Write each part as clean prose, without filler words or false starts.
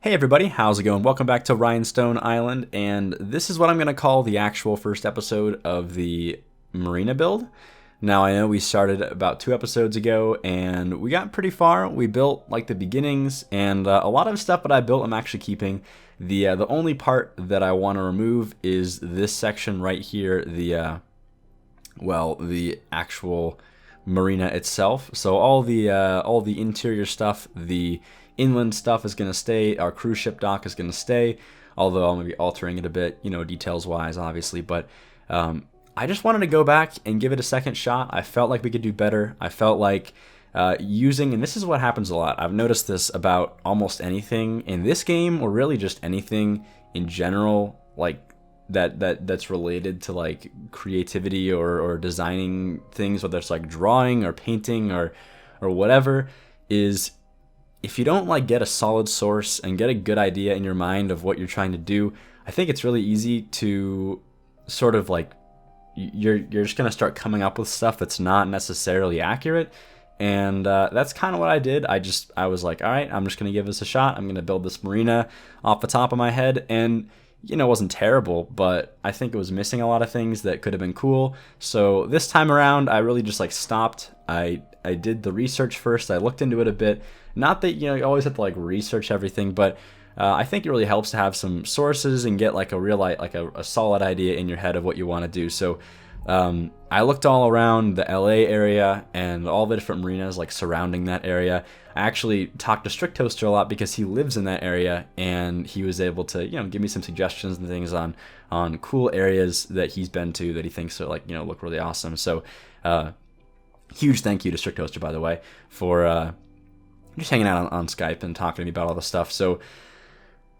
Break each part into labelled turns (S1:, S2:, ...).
S1: Hey everybody, how's it going? Welcome back to Rhinestone Island, and this is what I'm going to call the actual first episode of the Marina build. Now, I know we started about 2 episodes ago, and we got pretty far. We built like the beginnings, and a lot of stuff that I built I'm actually keeping. The only part that I want to remove is this section right here, the actual marina itself. So all the interior stuff, the inland stuff is going to stay. Our cruise ship dock is going to stay, although I'm going to be altering it a bit, details wise, obviously. But I just wanted to go back and give it a second shot. I felt like we could do better. I felt like using, and this is what happens a lot. I've noticed this about almost anything in this game, or really just anything in general, like that's related to like creativity or designing things, whether it's like drawing or painting or whatever, is if you don't like get a solid source and get a good idea in your mind of what you're trying to do, I think it's really easy to sort of like you're just gonna start coming up with stuff that's not necessarily accurate. And that's kind of what I did. I was like, all right, I'm just gonna give this a shot. I'm gonna build this marina off the top of my head, and it wasn't terrible, but I think it was missing a lot of things that could have been cool. So this time around, I really just like stopped. I did the research first. I looked into it a bit. Not that you always have to like research everything, but I think it really helps to have some sources and get like a real a solid idea in your head of what you want to do. So I looked all around the LA area and all the different marinas like surrounding that area. I actually talked to Strict Toaster a lot because he lives in that area, and he was able to give me some suggestions and things on cool areas that he's been to that he thinks are like look really awesome. So huge thank you to Strict Toaster, by the way, for just hanging out on Skype and talking to me about all this stuff. So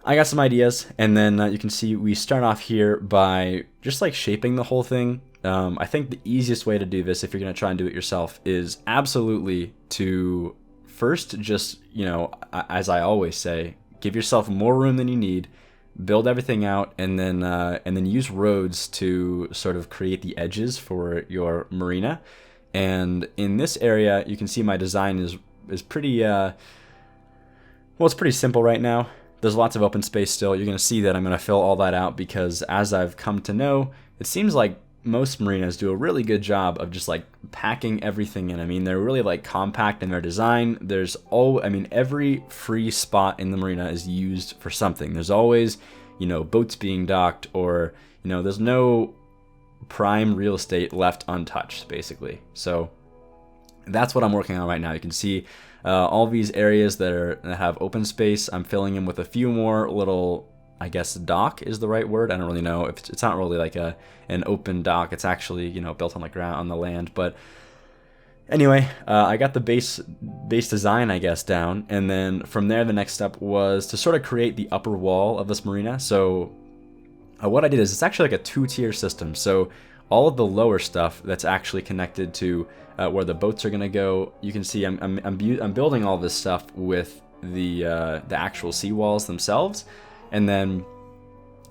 S1: I got some ideas, and then you can see we start off here by just like shaping the whole thing. I think the easiest way to do this, if you're going to try and do it yourself, is absolutely to first just, as I always say, give yourself more room than you need, build everything out, and then use roads to sort of create the edges for your marina. And in this area, you can see my design is pretty, it's pretty simple right now. There's lots of open space still. You're going to see that I'm going to fill all that out because, as I've come to know, it seems like most marinas do a really good job of just like packing everything in. I mean, they're really like compact in their design. Every free spot in the marina is used for something. There's always, boats being docked, or, there's no prime real estate left untouched, basically. So that's what I'm working on right now. You can see all these areas that have open space. I'm filling in with a few more little, I guess dock is the right word. I don't really know if it's not really like an open dock. It's actually built on the ground, on the land. But anyway, I got the base design, I guess, down, and then from there the next step was to sort of create the upper wall of this marina. So what I did is it's actually like a 2-tier system. So all of the lower stuff that's actually connected to where the boats are gonna go. You can see I'm building all this stuff with the actual seawalls themselves. And then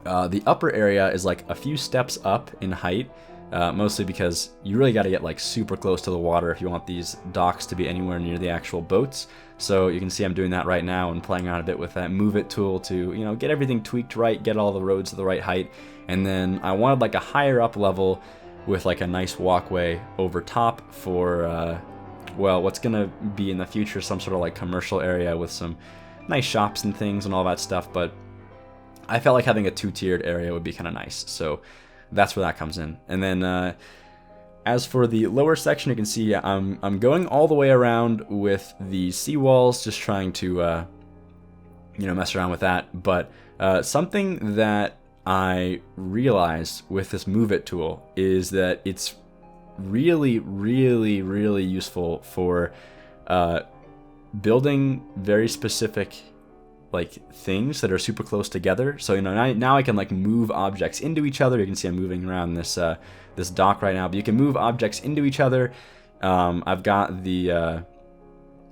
S1: the upper area is like a few steps up in height, mostly because you really got to get like super close to the water if you want these docks to be anywhere near the actual boats. So you can see I'm doing that right now and playing around a bit with that Move It tool to get everything tweaked right, get all the roads to the right height. And then I wanted like a higher up level with like a nice walkway over top for what's gonna be in the future some sort of like commercial area with some nice shops and things and all that stuff. But I felt like having a 2-tiered area would be kind of nice, so that's where that comes in. And then as for the lower section, you can see I'm going all the way around with the seawalls, just trying to mess around with that. But something that I realized with this Move It tool is that it's really, really, really useful for building very specific like things that are super close together. So now I can like move objects into each other. You can see I'm moving around this dock right now, but you can move objects into each other. I've got the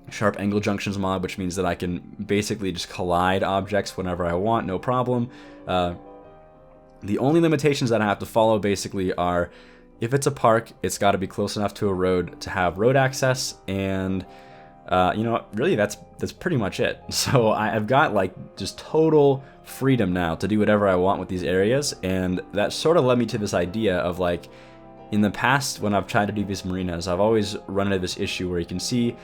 S1: sharp angle junctions mod, which means that I can basically just collide objects whenever I want, no problem. The only limitations that I have to follow basically are, if it's a park, it's got to be close enough to a road to have road access, and you know what, really that's pretty much it. So I've got like just total freedom now to do whatever I want with these areas, and that sort of led me to this idea of like, in the past when I've tried to do these marinas, I've always run into this issue where you can see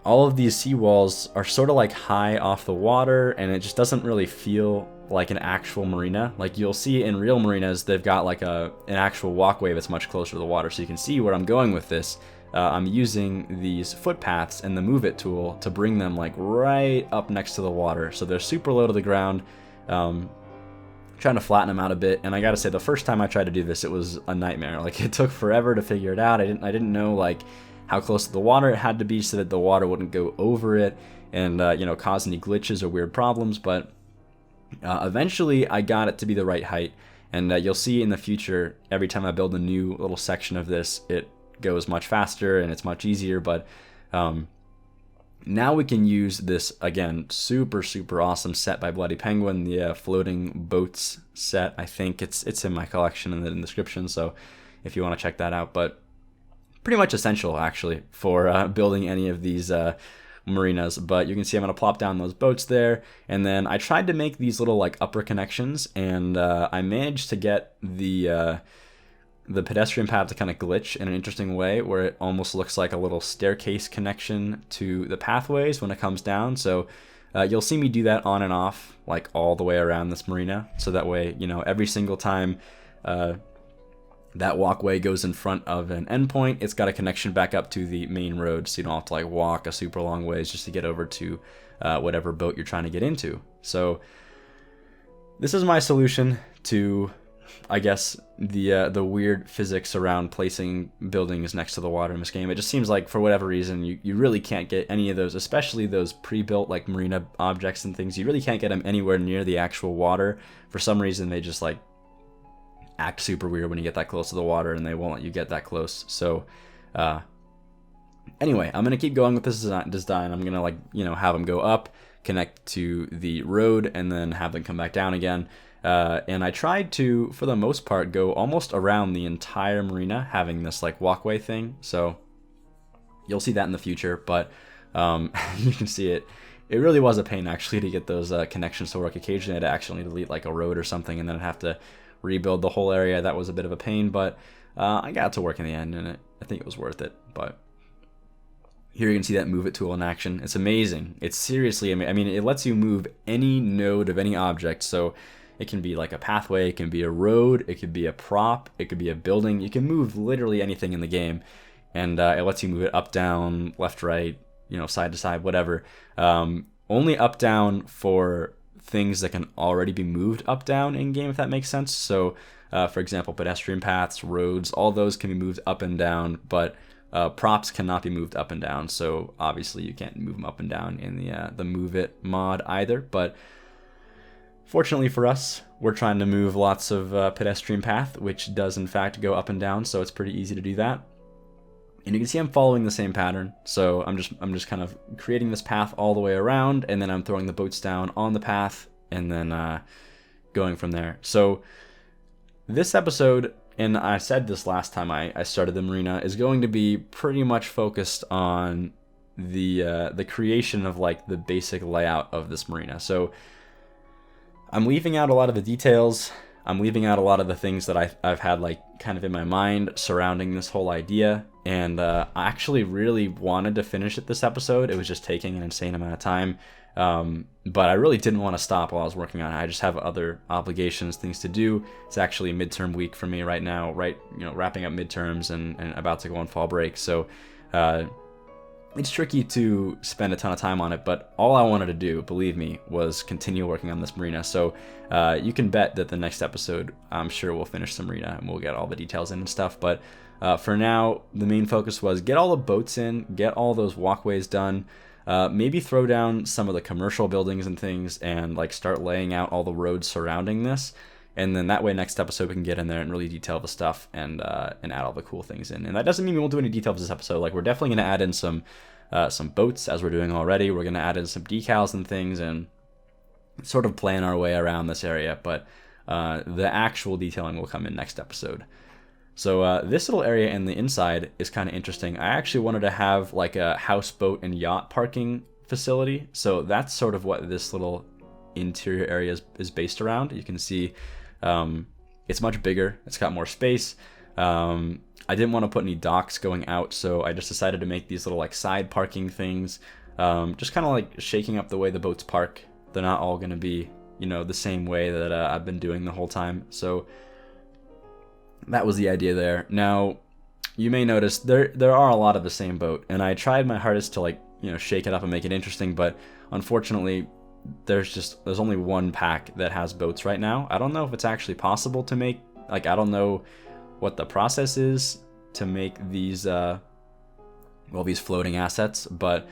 S1: all of these seawalls are sort of like high off the water, and it just doesn't really feel like an actual marina. Like you'll see in real marinas, they've got like an actual walkway that's much closer to the water, so you can see where I'm going with this. I'm using these footpaths and the Move It tool to bring them like right up next to the water, so they're super low to the ground. Trying to flatten them out a bit, and I gotta say, the first time I tried to do this, it was a nightmare. Like it took forever to figure it out. I didn't know like how close to the water it had to be so that the water wouldn't go over it and you know, cause any glitches or weird problems. But eventually I got it to be the right height, and you'll see in the future, every time I build a new little section of this, it goes much faster and it's much easier. But now we can use this, again, super awesome set by Bloody Penguin, the floating boats set. I think it's in my collection in the description, so if you want to check that out. But pretty much essential actually for building any of these marinas. But you can see I'm going to plop down those boats there, and then I tried to make these little like upper connections, and I managed to get the pedestrian path to kind of glitch in an interesting way, where it almost looks like a little staircase connection to the pathways when it comes down. So you'll see me do that on and off, like all the way around this marina. So that way, you know, every single time that walkway goes in front of an endpoint, it's got a connection back up to the main road, so you don't have to like walk a super long ways just to get over to whatever boat you're trying to get into. So this is my solution to, I guess, the weird physics around placing buildings next to the water in this game. It just seems like for whatever reason you really can't get any of those, especially those pre-built like marina objects and things. You really can't get them anywhere near the actual water. For some reason they just like act super weird when you get that close to the water, and they won't let you get that close. So anyway, I'm gonna keep going with this design. I'm gonna, like, you know, have them go up, connect to the road, and then have them come back down again. And I tried to, for the most part, go almost around the entire marina, having this like walkway thing. So you'll see that in the future, but you can see it. It really was a pain actually to get those connections to work. Occasionally I'd actually delete like a road or something, and then I'd have to rebuild the whole area. That was a bit of a pain, but I got it to work in the end, and I think it was worth it. But here you can see that Move It tool in action. It's amazing. It's seriously, I mean, it lets you move any node of any object. So it can be like a pathway, it can be a road, it could be a prop, it could be a building. You can move literally anything in the game, and it lets you move it up, down, left, right, you know, side to side, whatever. Only up, down for things that can already be moved up, down in game, if that makes sense. So for example, pedestrian paths, roads, all those can be moved up and down, but props cannot be moved up and down. So obviously you can't move them up and down in the Move It mod either. But fortunately for us, we're trying to move lots of pedestrian path, which does in fact go up and down, so it's pretty easy to do that. And you can see I'm following the same pattern. So I'm just kind of creating this path all the way around, and then I'm throwing the boats down on the path, and then going from there. So this episode, and I said this last time I started the marina, is going to be pretty much focused on the creation of like the basic layout of this marina. So I'm leaving out a lot of the details. I'm leaving out a lot of the things that I've had like kind of in my mind surrounding this whole idea. And I actually really wanted to finish it this episode. It was just taking an insane amount of time. But I really didn't want to stop while I was working on it. I just have other obligations, things to do. It's actually midterm week for me right now, right? You know, wrapping up midterms and about to go on fall break. So it's tricky to spend a ton of time on it, but all I wanted to do, believe me, was continue working on this marina. So you can bet that the next episode, I'm sure we'll finish the marina and we'll get all the details in and stuff. But for now, the main focus was get all the boats in, get all those walkways done, maybe throw down some of the commercial buildings and things, and like start laying out all the roads surrounding this. And then that way, next episode we can get in there and really detail the stuff and add all the cool things in. And that doesn't mean we won't do any details this episode. Like, we're definitely going to add in some boats, as we're doing already. We're going to add in some decals and things and sort of plan our way around this area. But the actual detailing will come in next episode. So this little area in the inside is kind of interesting. I actually wanted to have like a houseboat and yacht parking facility. So that's sort of what this little interior area is based around. You can see it's much bigger. It's got more space. I didn't want to put any docks going out, so I just decided to make these little like side parking things, just kind of like shaking up the way the boats park. They're not all going to be, you know, the same way that I've been doing the whole time. So that was the idea there. Now, you may notice there are a lot of the same boat, and I tried my hardest to, like, you know, shake it up and make it interesting, but unfortunately there's only one pack that has boats right now. I don't know if it's actually possible to make, like, I don't know what the process is to make these these floating assets, but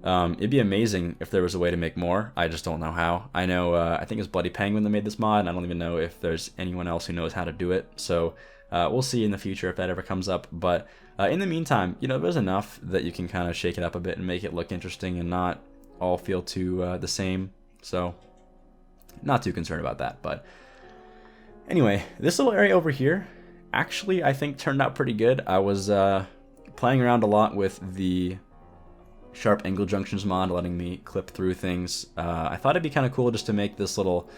S1: it'd be amazing if there was a way to make more. I just don't know how. I know I think it's Bloody Penguin that made this mod, and I don't even know if there's anyone else who knows how to do it. So we'll see in the future if that ever comes up. But in the meantime, you know, there's enough that you can kind of shake it up a bit and make it look interesting and not all feel too the same. So not too concerned about that. But anyway, this little area over here actually I think turned out pretty good. I was playing around a lot with the sharp angle junctions mod, letting me clip through things. I thought it'd be kind of cool just to make this little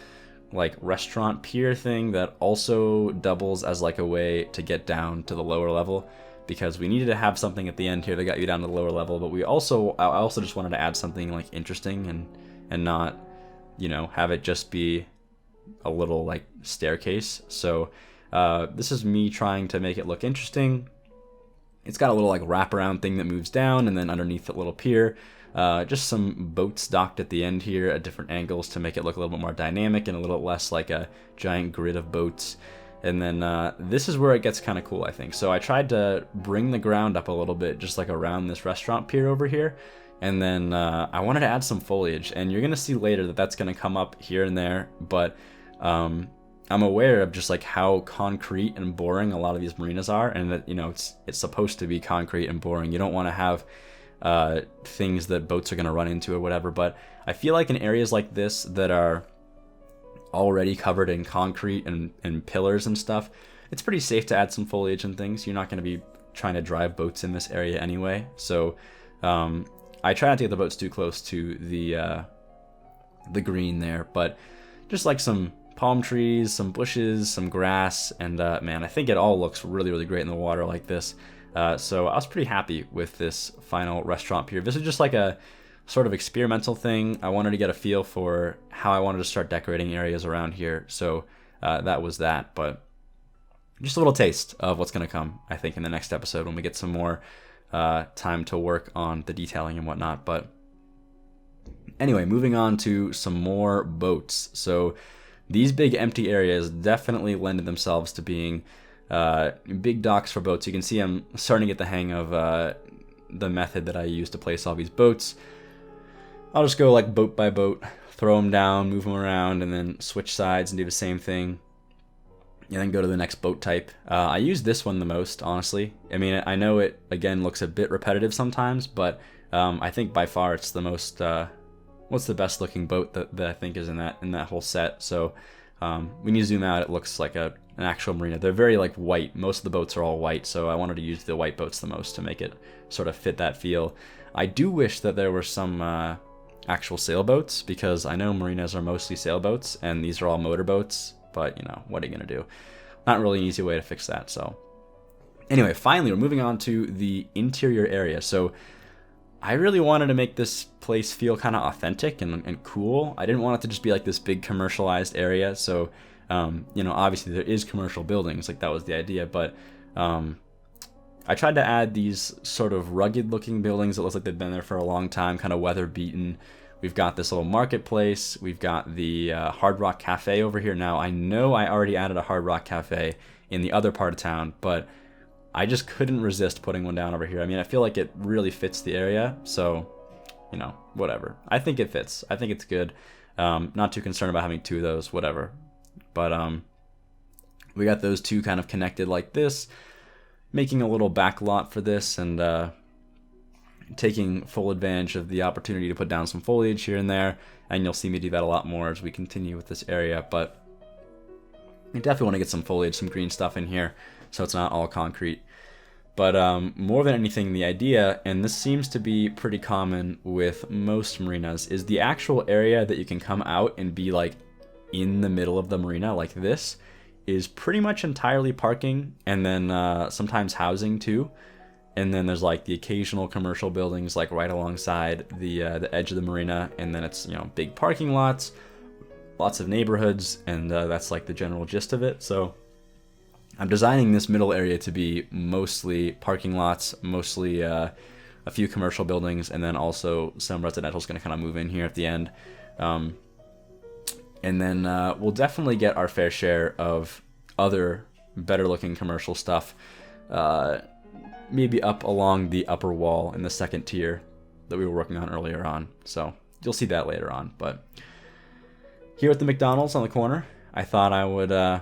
S1: like restaurant pier thing that also doubles as like a way to get down to the lower level, because we needed to have something at the end here that got you down to the lower level, but I also just wanted to add something like interesting and not, you know, have it just be a little like staircase. So this is me trying to make it look interesting. It's got a little like wraparound thing that moves down, and then underneath the little pier, just some boats docked at the end here at different angles to make it look a little bit more dynamic and a little less like a giant grid of boats. And then this is where it gets kind of cool, I think. So I tried to bring the ground up a little bit, just like around this restaurant pier over here. And then I wanted to add some foliage, and you're going to see later that that's going to come up here and there. But I'm aware of just like how concrete and boring a lot of these marinas are, and that, you know, it's supposed to be concrete and boring. You don't want to have things that boats are going to run into or whatever. But I feel like in areas like this that are already covered in concrete and pillars and stuff, it's pretty safe to add some foliage and things. You're not going to be trying to drive boats in this area anyway. So I try not to get the boats too close to the green there, but just like some palm trees, some bushes, some grass, and man, I think it all looks really, really great in the water like this. So I was pretty happy with this final restaurant pier. This is just like a sort of experimental thing. I wanted to get a feel for how I wanted to start decorating areas around here. So that was that, but just a little taste of what's going to come, I think, in the next episode when we get some more time to work on the detailing and whatnot. But anyway, moving on to some more boats. So these big empty areas definitely lend themselves to being big docks for boats. You can see I'm starting to get the hang of the method that I use to place all these boats. I'll just go like boat by boat, throw them down, move them around, and then switch sides and do the same thing, and then go to the next boat type. I use this one the most, honestly. I mean, I know it, again, looks a bit repetitive sometimes, but I think by far it's the most... what's the best looking boat that I think is in that whole set. So when you zoom out, it looks like an actual marina. They're very like white. Most of the boats are all white, so I wanted to use the white boats the most to make it sort of fit that feel. I do wish that there were some actual sailboats, because I know marinas are mostly sailboats and these are all motorboats, but you know, what are you gonna do? Not really an easy way to fix that. So anyway, finally, we're moving on to the interior area. So I really wanted to make this place feel kind of authentic and cool. I didn't want it to just be like this big commercialized area. So, you know, obviously there is commercial buildings, like that was the idea, but I tried to add these sort of rugged looking buildings that look like they've been there for a long time, kind of weather beaten. We've got this little marketplace. We've got the Hard Rock Cafe over here. Now, I know I already added a Hard Rock Cafe in the other part of town, but I just couldn't resist putting one down over here. I mean, I feel like it really fits the area, so, you know, whatever. I think it fits. I think it's good. Not too concerned about having two of those, whatever. But we got those two kind of connected like this, making a little back lot for this, and taking full advantage of the opportunity to put down some foliage here and there, and you'll see me do that a lot more as we continue with this area. But You definitely want to get some foliage, some green stuff in here, so it's not all concrete. But more than anything, the idea, and this seems to be pretty common with most marinas, is the actual area that you can come out and be like in the middle of the marina like this is pretty much entirely parking, and then sometimes housing too. And then there's like the occasional commercial buildings like right alongside the edge of the marina, and then it's, you know, big parking lots, lots of neighborhoods, and that's like the general gist of it. So I'm designing this middle area to be mostly parking lots, mostly a few commercial buildings, and then also some residential is going to kind of move in here at the end. And then we'll definitely get our fair share of other better looking commercial stuff, maybe up along the upper wall in the second tier that we were working on earlier on. So you'll see that later on. But here at the McDonald's on the corner, I thought I would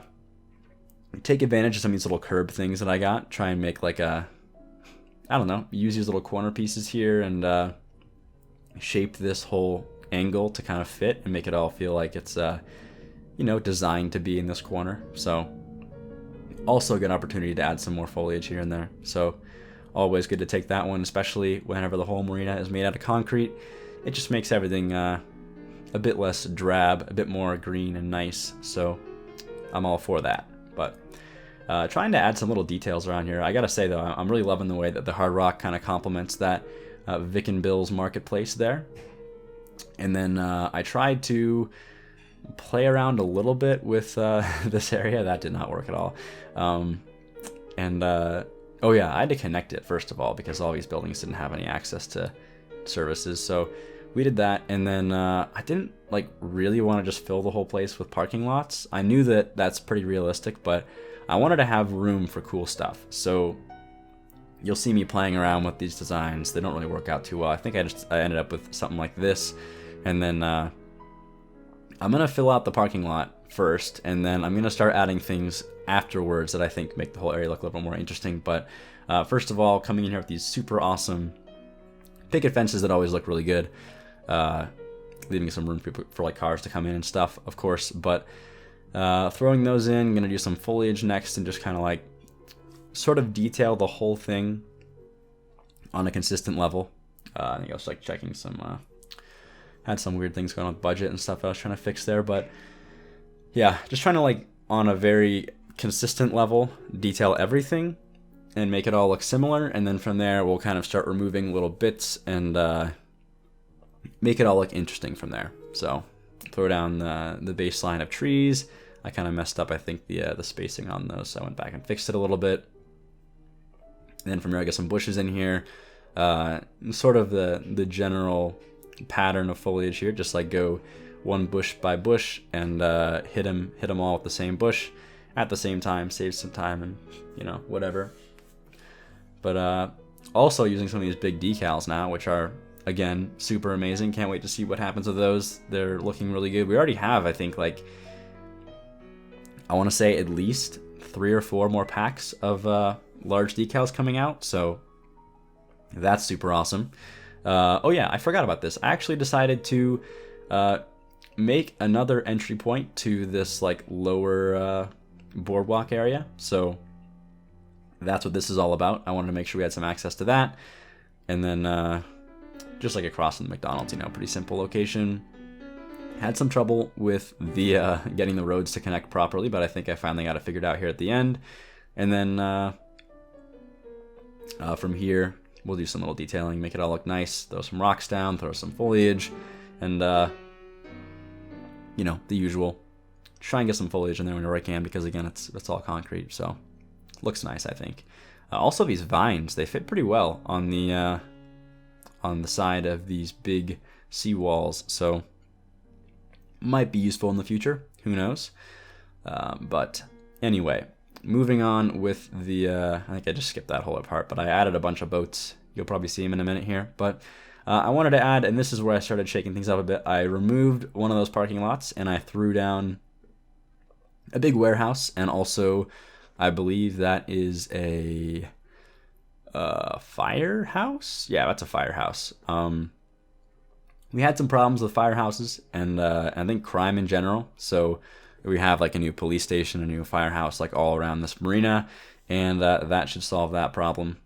S1: take advantage of some of these little curb things that I got, try and make like a, I don't know, use these little corner pieces here and shape this whole angle to kind of fit and make it all feel like it's, you know, designed to be in this corner. So also a good opportunity to add some more foliage here and there. So always good to take that one, especially whenever the whole marina is made out of concrete. It just makes everything a bit less drab, a bit more green and nice. So I'm all for that. But trying to add some little details around here. I gotta say though, I'm really loving the way that the hard rock kind of complements that Vic and Bill's marketplace there. And then I tried to play around a little bit with this area. That did not work at all. Oh yeah, I had to connect it first of all because all these buildings didn't have any access to services. So we did that, and then I didn't like really want to just fill the whole place with parking lots. I knew that that's pretty realistic, but I wanted to have room for cool stuff. So you'll see me playing around with these designs. They don't really work out too well. I think I ended up with something like this, and then I'm gonna fill out the parking lot first, and then I'm gonna start adding things afterwards that I think make the whole area look a little bit more interesting. But first of all, coming in here with these super awesome picket fences that always look really good, leaving some room for like cars to come in and stuff, of course. But throwing those in, I'm gonna do some foliage next and just kind of like sort of detail the whole thing on a consistent level. I think I was like checking some had some weird things going on with budget and stuff I was trying to fix there, but yeah, just trying to like on a very consistent level detail everything and make it all look similar, and then from there we'll kind of start removing little bits and make it all look interesting from there. So throw down the baseline of trees. I kind of messed up, I think, the spacing on those, so I went back and fixed it a little bit. And then from here I get some bushes in here, sort of the general pattern of foliage here, just like go one bush by bush and hit them all with the same bush at the same time, save some time and, you know, whatever. But also using some of these big decals now, which are, again, super amazing. Can't wait to see what happens with those. They're looking really good. We already have, I think, like, I want to say at least 3 or 4 more packs of large decals coming out, so that's super awesome. Oh yeah, I forgot about this. I actually decided to make another entry point to this like lower boardwalk area, so that's what this is all about. I wanted to make sure we had some access to that, and then just like across from the McDonald's, you know, pretty simple location. Had some trouble with the getting the roads to connect properly, but I think I finally got it figured out here at the end. And then from here, we'll do some little detailing, make it all look nice, throw some rocks down, throw some foliage, and, you know, the usual. Try and get some foliage in there whenever I can, because, again, it's all concrete, so looks nice, I think. Also, these vines, they fit pretty well on the side of these big seawalls, so might be useful in the future. Who knows? But anyway, moving on with the... I think I just skipped that whole part, but I added a bunch of boats. You'll probably see them in a minute here. But I wanted to add, and this is where I started shaking things up a bit, I removed one of those parking lots, and I threw down a big warehouse, and also I believe that is a firehouse? Yeah, that's a firehouse. We had some problems with firehouses and I think crime in general, so we have like a new police station, a new firehouse, like all around this marina, and that should solve that problem.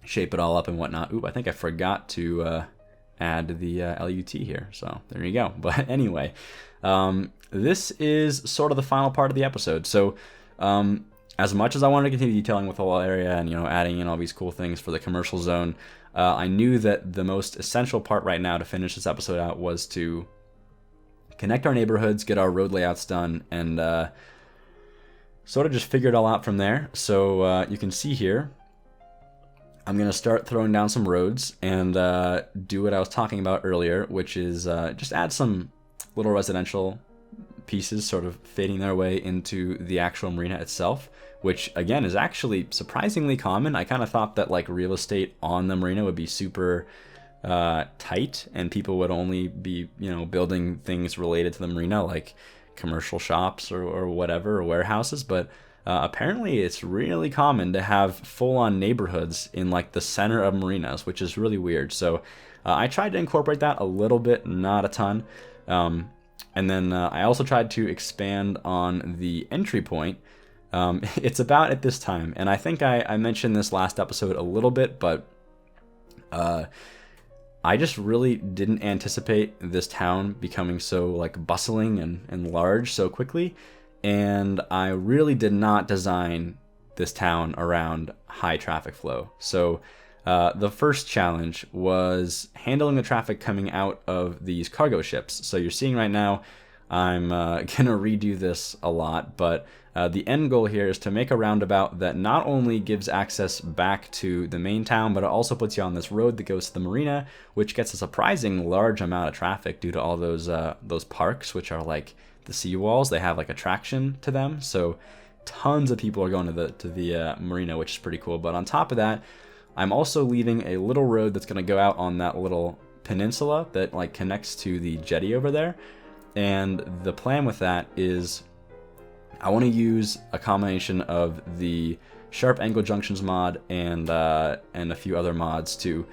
S1: Shape it all up and whatnot. Ooh, I think I forgot to add the LUT here, so there you go. But anyway, this is sort of the final part of the episode. So as much as I wanted to continue detailing with the whole area and, you know, adding in all these cool things for the commercial zone, I knew that the most essential part right now to finish this episode out was to connect our neighborhoods, get our road layouts done, and sort of just figure it all out from there. So you can see here, I'm going to start throwing down some roads and do what I was talking about earlier, which is just add some little residential pieces sort of fading their way into the actual marina itself, which again is actually surprisingly common. I kind of thought that like real estate on the marina would be super tight and people would only be, you know, building things related to the marina like commercial shops or whatever, or warehouses, but apparently it's really common to have full-on neighborhoods in like the center of marinas, which is really weird. So I tried to incorporate that a little bit, not a ton. And then I also tried to expand on the entry point. It's about at this time, and I think I mentioned this last episode a little bit, but I just really didn't anticipate this town becoming so like bustling and large so quickly. And I really did not design this town around high traffic flow. So the first challenge was handling the traffic coming out of these cargo ships. So you're seeing right now, I'm going to redo this a lot, but the end goal here is to make a roundabout that not only gives access back to the main town, but it also puts you on this road that goes to the marina, which gets a surprising large amount of traffic due to all those parks, which are like the seawalls. They have like attraction to them, so tons of people are going to the marina, which is pretty cool. But on top of that, I'm also leaving a little road that's going to go out on that little peninsula that like connects to the jetty over there. And the plan with that is I want to use a combination of the sharp angle junctions mod and a few other mods to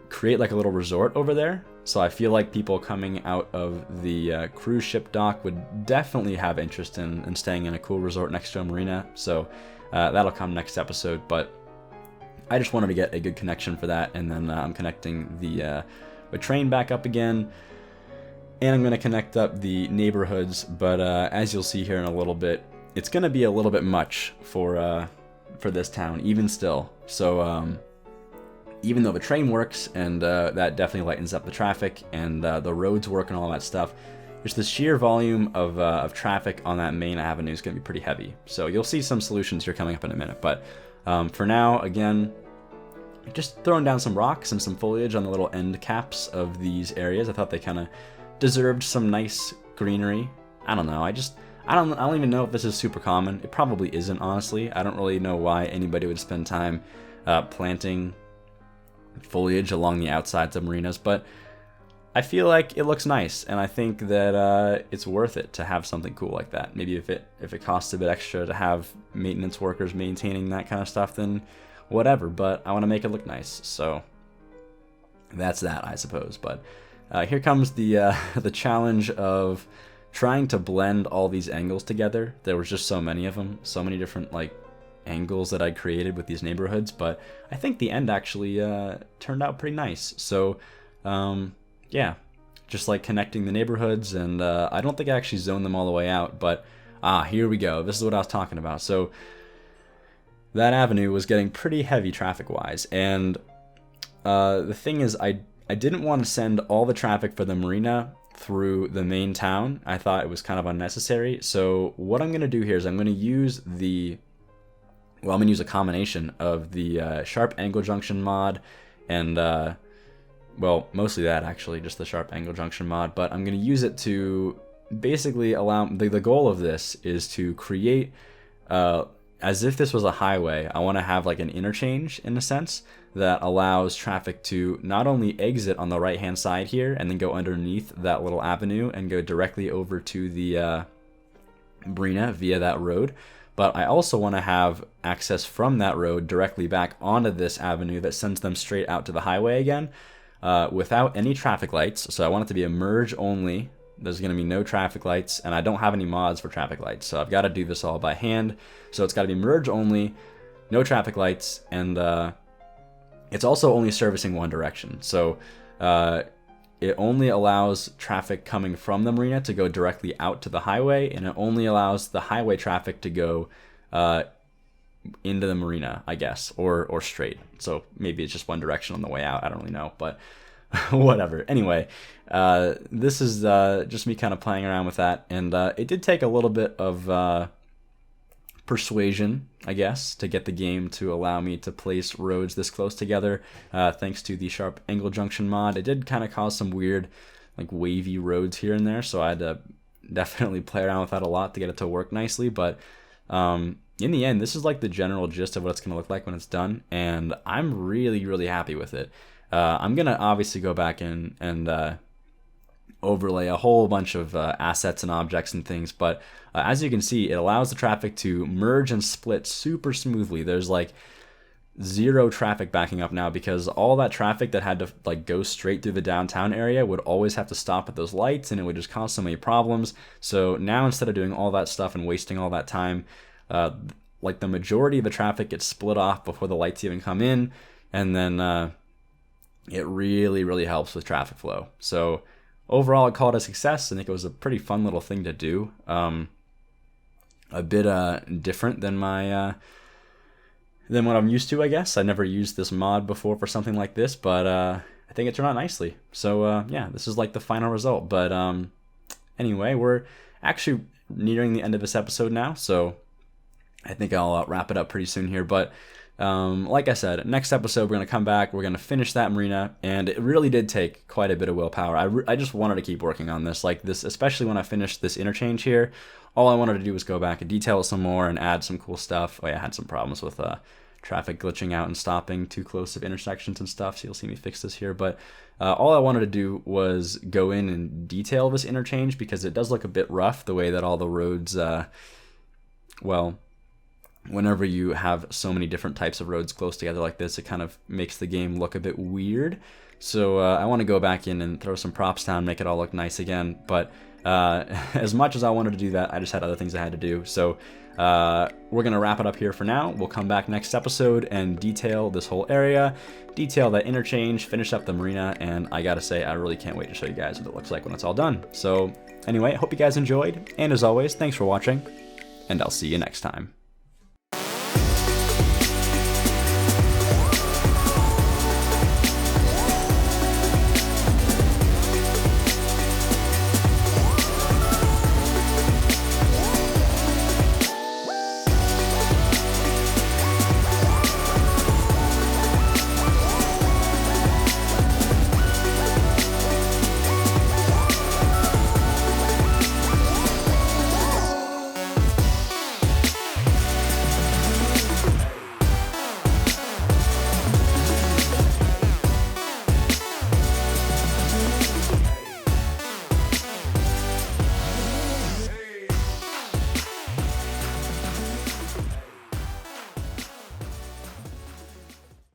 S1: create like a little resort over there. So I feel like people coming out of the cruise ship dock would definitely have interest in staying in a cool resort next to a marina. So that'll come next episode, but I just wanted to get a good connection for that. And then I'm connecting the train back up again, and I'm going to connect up the neighborhoods. But as you'll see here in a little bit, it's going to be a little bit much for this town, even still. So even though the train works and that definitely lightens up the traffic and the roads work and all that stuff, just the sheer volume of traffic on that main avenue is going to be pretty heavy. So you'll see some solutions here coming up in a minute. But for now, again, just throwing down some rocks and some foliage on the little end caps of these areas. I thought they kind of deserved some nice greenery. I don't know. I don't even know if this is super common. It probably isn't, honestly. I don't really know why anybody would spend time planting foliage along the outsides of marinas, but I feel like it looks nice, and I think that it's worth it to have something cool like that. Maybe if it costs a bit extra to have maintenance workers maintaining that kind of stuff, then whatever, but I want to make it look nice, so that's that, I suppose. But here comes the challenge of trying to blend all these angles together. There was just so many of them, so many different like angles that I created with these neighborhoods, but I think the end actually turned out pretty nice. So yeah, just like connecting the neighborhoods, and I don't think I actually zoned them all the way out, but here we go. This is what I was talking about. So that avenue was getting pretty heavy traffic wise, and the thing is I didn't want to send all the traffic for the marina through the main town. I thought it was kind of unnecessary. So what I'm going to do here is I'm going to use a combination of the sharp angle junction mod and well, mostly that actually, just the sharp angle junction mod, but I'm going to use it to basically allow, the goal of this is to create, as if this was a highway, I want to have like an interchange in a sense that allows traffic to not only exit on the right hand side here and then go underneath that little avenue and go directly over to the marina via that road, but I also want to have access from that road directly back onto this avenue that sends them straight out to the highway again, without any traffic lights. So I want it to be a merge only There's going to be no traffic lights, and I don't have any mods for traffic lights, so I've got to do this all by hand. So it's got to be merge only, no traffic lights, and it's also only servicing one direction. So it only allows traffic coming from the marina to go directly out to the highway, and it only allows the highway traffic to go into the marina, I guess, or straight. So maybe it's just one direction on the way out. I don't really know, but whatever. Anyway, this is just me kind of playing around with that, and it did take a little bit of persuasion, I guess, to get the game to allow me to place roads this close together, thanks to the sharp angle junction mod. It did kind of cause some weird, like, wavy roads here and there, so I had to definitely play around with that a lot to get it to work nicely, but in the end, this is like the general gist of what it's going to look like when it's done, and I'm really, really happy with it. I'm going to obviously go back in and overlay a whole bunch of assets and objects and things, but as you can see, it allows the traffic to merge and split super smoothly. There's like zero traffic backing up now, because all that traffic that had to like go straight through the downtown area would always have to stop at those lights, and it would just cause so many problems. So now, instead of doing all that stuff and wasting all that time, like the majority of the traffic gets split off before the lights even come in, and then it really, really helps with traffic flow. So overall, I call it a success. I think it was a pretty fun little thing to do. A bit different than my than what I'm used to, I guess. I never used this mod before for something like this, but I think it turned out nicely. So yeah, this is like the final result. But anyway, we're actually nearing the end of this episode now, so I think I'll wrap it up pretty soon here. But like I said, next episode we're going to come back, we're going to finish that marina, and it really did take quite a bit of willpower. I just wanted to keep working on this, like this, especially when I finished this interchange here. All I wanted to do was go back and detail it some more and add some cool stuff. Oh yeah, I had some problems with traffic glitching out and stopping too close of intersections and stuff, so you'll see me fix this here. But all I wanted to do was go in and detail this interchange, because it does look a bit rough the way that all the roads, well, whenever you have so many different types of roads close together like this, it kind of makes the game look a bit weird. So I want to go back in and throw some props down, make it all look nice again. But as much as I wanted to do that, I just had other things I had to do. So we're going to wrap it up here for now. We'll come back next episode and detail this whole area, detail that interchange, finish up the marina, and I gotta say, I really can't wait to show you guys what it looks like when it's all done. So anyway, I hope you guys enjoyed, and as always, thanks for watching, and I'll see you next time.